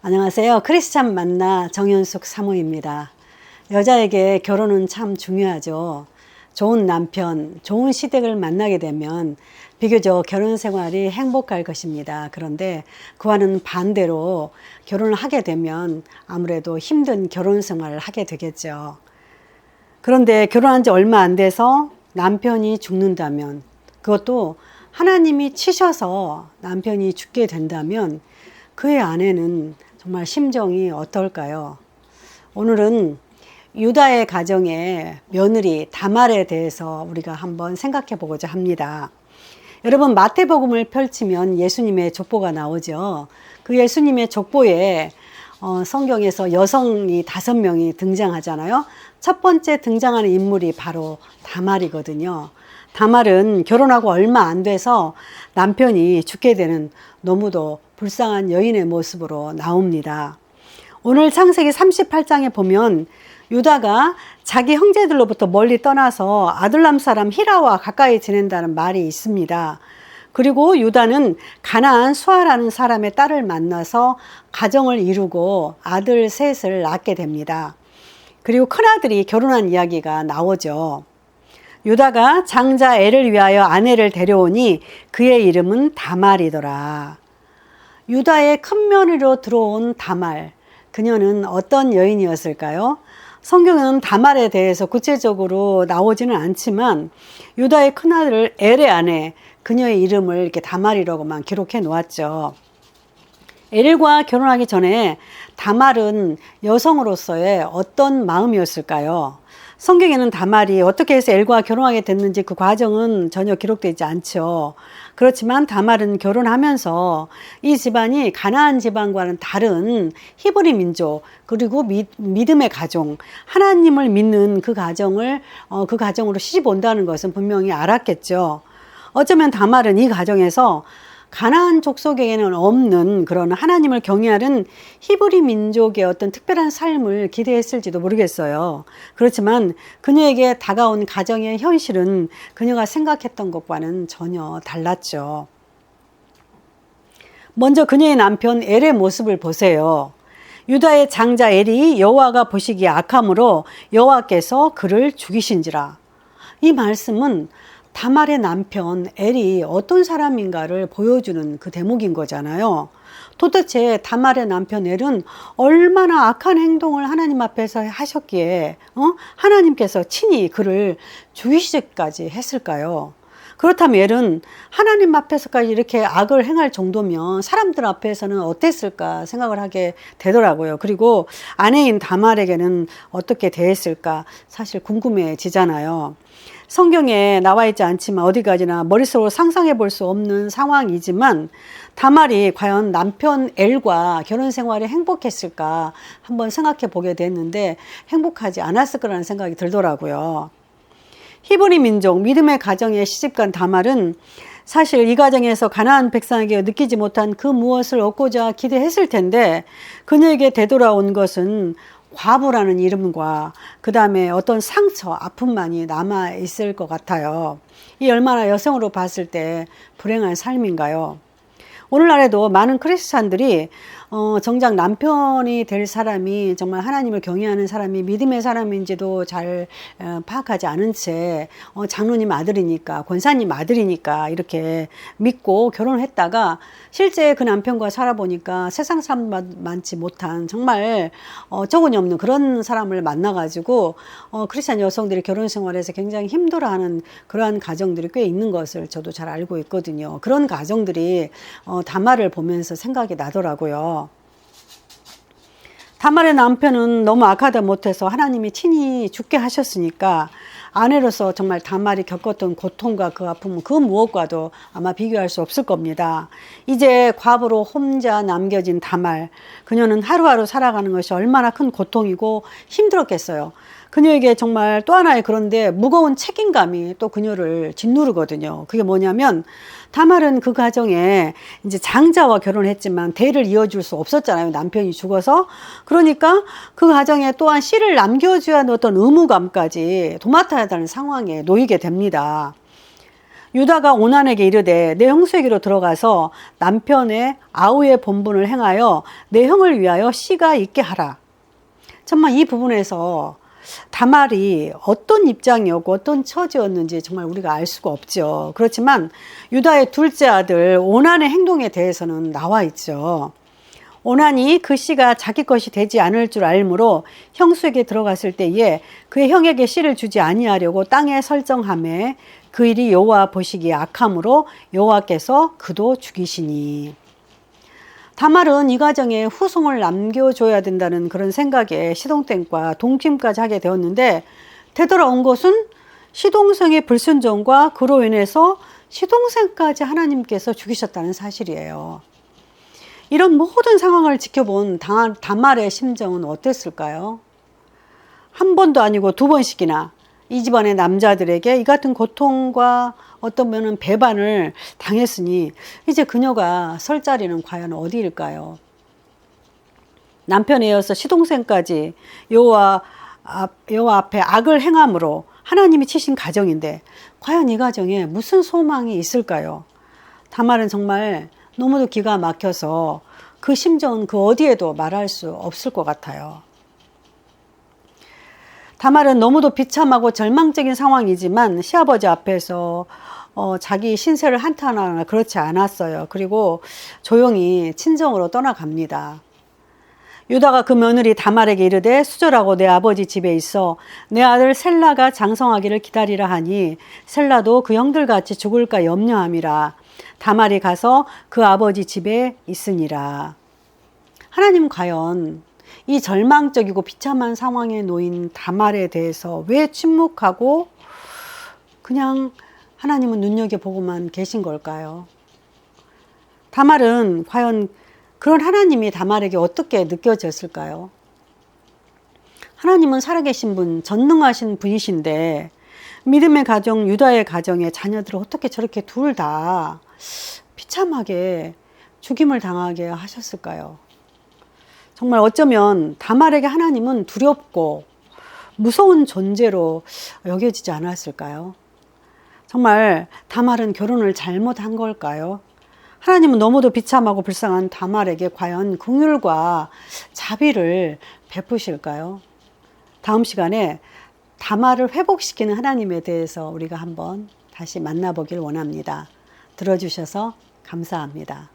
안녕하세요. 크리스찬 만나 정현숙 사모입니다. 여자에게 결혼은 참 중요하죠. 좋은 남편, 좋은 시댁을 만나게 되면 비교적 결혼 생활이 행복할 것입니다. 그런데 그와는 반대로 결혼을 하게 되면 아무래도 힘든 결혼 생활을 하게 되겠죠. 그런데 결혼한 지 얼마 안 돼서 남편이 죽는다면, 그것도 하나님이 치셔서 남편이 죽게 된다면 그의 아내는 정말 심정이 어떨까요? 오늘은 유다의 가정의 며느리 다말에 대해서 우리가 한번 생각해 보고자 합니다. 여러분, 마태복음을 펼치면 예수님의 족보가 나오죠. 그 예수님의 족보에 성경에서 여성이 5명이 등장하잖아요. 첫 번째 등장하는 인물이 바로 다말이거든요. 다말은 결혼하고 얼마 안 돼서 남편이 죽게 되는 너무도 불쌍한 여인의 모습으로 나옵니다. 오늘 창세기 38장에 보면 유다가 자기 형제들로부터 멀리 떠나서 아둘람 사람 히라와 가까이 지낸다는 말이 있습니다. 그리고 유다는 가나안 수아라는 사람의 딸을 만나서 가정을 이루고 아들 셋을 낳게 됩니다. 그리고 큰아들이 결혼한 이야기가 나오죠. 유다가 장자 엘을 위하여 아내를 데려오니 그의 이름은 다말이더라. 유다의 큰 며느리로 들어온 다말, 그녀는 어떤 여인이었을까요? 성경은 다말에 대해서 구체적으로 나오지는 않지만 유다의 큰아들 엘의 아내, 그녀의 이름을 이렇게 다말이라고만 기록해 놓았죠. 엘과 결혼하기 전에 다말은 여성으로서의 어떤 마음이었을까요? 성경에는 다말이 어떻게 해서 엘과 결혼하게 됐는지 그 과정은 전혀 기록되지 않죠. 그렇지만 다말은 결혼하면서 이 집안이 가나안 집안과는 다른 히브리 민족, 그리고 믿음의 가정, 하나님을 믿는 그 가정으로 시집 온다는 것은 분명히 알았겠죠. 어쩌면 다말은 이 가정에서 가나안 족속에게는 없는 그런 하나님을 경외하는 히브리 민족의 어떤 특별한 삶을 기대했을지도 모르겠어요. 그렇지만 그녀에게 다가온 가정의 현실은 그녀가 생각했던 것과는 전혀 달랐죠. 먼저 그녀의 남편 엘의 모습을 보세요. 유다의 장자 엘이 여호와가 보시기에 악함으로 여호와께서 그를 죽이신지라. 이 말씀은 다말의 남편 엘이 어떤 사람인가를 보여주는 그 대목인 거잖아요. 도대체 다말의 남편 엘은 얼마나 악한 행동을 하나님 앞에서 하셨기에 하나님께서 친히 그를 죽이시기까지 했을까요? 그렇다면 엘은 하나님 앞에서까지 이렇게 악을 행할 정도면 사람들 앞에서는 어땠을까 생각을 하게 되더라고요. 그리고 아내인 다말에게는 어떻게 대했을까 사실 궁금해지잖아요. 성경에 나와 있지 않지만 어디까지나 머릿속으로 상상해 볼 수 없는 상황이지만 다말이 과연 남편 엘과 결혼 생활이 행복했을까 한번 생각해 보게 됐는데 행복하지 않았을 거라는 생각이 들더라고요. 히브리 민족 믿음의 가정에 시집간 다말은 사실 이 가정에서 가나안 백성에게 느끼지 못한 그 무엇을 얻고자 기대했을 텐데 그녀에게 되돌아온 것은 과부라는 이름과 그 다음에 어떤 상처, 아픔만이 남아 있을 것 같아요. 이 얼마나 여성으로 봤을 때 불행한 삶인가요? 오늘날에도 많은 크리스찬들이 정작 남편이 될 사람이 정말 하나님을 경외하는 사람이 믿음의 사람인지도 잘 파악하지 않은 채 장로님 아들이니까 권사님 아들이니까 이렇게 믿고 결혼을 했다가 실제 그 남편과 살아보니까 세상 사람 많지 못한 정말 어처구니 없는 그런 사람을 만나가지고 크리스찬 여성들이 결혼 생활에서 굉장히 힘들어하는 그러한 가정들이 꽤 있는 것을 저도 잘 알고 있거든요. 그런 가정들이 다말을 보면서 생각이 나더라고요. 다말의 남편은 너무 악하다 못해서 하나님이 친히 죽게 하셨으니까 아내로서 정말 다말이 겪었던 고통과 그 아픔은 그 무엇과도 아마 비교할 수 없을 겁니다. 이제 과부로 혼자 남겨진 다말, 그녀는 하루하루 살아가는 것이 얼마나 큰 고통이고 힘들었겠어요. 그녀에게 정말 또 하나의 그런데 무거운 책임감이 또 그녀를 짓누르거든요. 그게 뭐냐면 다말은 그 가정에 이제 장자와 결혼했지만 대를 이어줄 수 없었잖아요. 남편이 죽어서. 그러니까 그 가정에 또한 씨를 남겨줘야 하는 어떤 의무감까지 도맡아야 하는 상황에 놓이게 됩니다. 유다가 오난에게 이르되 내 형수에게로 들어가서 남편의 아우의 본분을 행하여 내 형을 위하여 씨가 있게 하라. 정말 이 부분에서 다말이 어떤 입장이었고 어떤 처지였는지 정말 우리가 알 수가 없죠. 그렇지만 유다의 둘째 아들 오난의 행동에 대해서는 나와 있죠. 오난이 그 씨가 자기 것이 되지 않을 줄 알므로 형수에게 들어갔을 때에 그의 형에게 씨를 주지 아니하려고 땅에 설정하매 그 일이 여호와 보시기에 악함으로 여호와께서 그도 죽이시니. 다말은 이 가정에 후손을 남겨줘야 된다는 그런 생각에 시동생과 동침까지 하게 되었는데, 되돌아온 것은 시동생의 불순종과 그로 인해서 시동생까지 하나님께서 죽이셨다는 사실이에요. 이런 모든 상황을 지켜본 다말의 심정은 어땠을까요? 한 번도 아니고 두 번씩이나 이 집안의 남자들에게 이 같은 고통과 어떤 면은 배반을 당했으니 이제 그녀가 설 자리는 과연 어디일까요? 남편에 이어서 시동생까지 여호와 앞에 악을 행함으로 하나님이 치신 가정인데 과연 이 가정에 무슨 소망이 있을까요? 다말은 정말 너무도 기가 막혀서 그 심정은 그 어디에도 말할 수 없을 것 같아요. 다말은 너무도 비참하고 절망적인 상황이지만 시아버지 앞에서 자기 신세를 한탄하거나 그렇지 않았어요. 그리고 조용히 친정으로 떠나갑니다. 유다가 그 며느리 다말에게 이르되 수절하고 내 아버지 집에 있어 내 아들 셀라가 장성하기를 기다리라 하니 셀라도 그 형들같이 죽을까 염려함이라. 다말이 가서 그 아버지 집에 있으니라. 하나님 과연 이 절망적이고 비참한 상황에 놓인 다말에 대해서 왜 침묵하고 그냥 하나님은 눈여겨보고만 계신 걸까요? 다말은 과연 그런 하나님이 다말에게 어떻게 느껴졌을까요? 하나님은 살아계신 분, 전능하신 분이신데 믿음의 가정, 유다의 가정의 자녀들을 어떻게 저렇게 둘 다 비참하게 죽임을 당하게 하셨을까요? 정말 어쩌면 다말에게 하나님은 두렵고 무서운 존재로 여겨지지 않았을까요? 정말 다말은 결혼을 잘못한 걸까요? 하나님은 너무도 비참하고 불쌍한 다말에게 과연 긍휼과 자비를 베푸실까요? 다음 시간에 다말을 회복시키는 하나님에 대해서 우리가 한번 다시 만나보길 원합니다. 들어주셔서 감사합니다.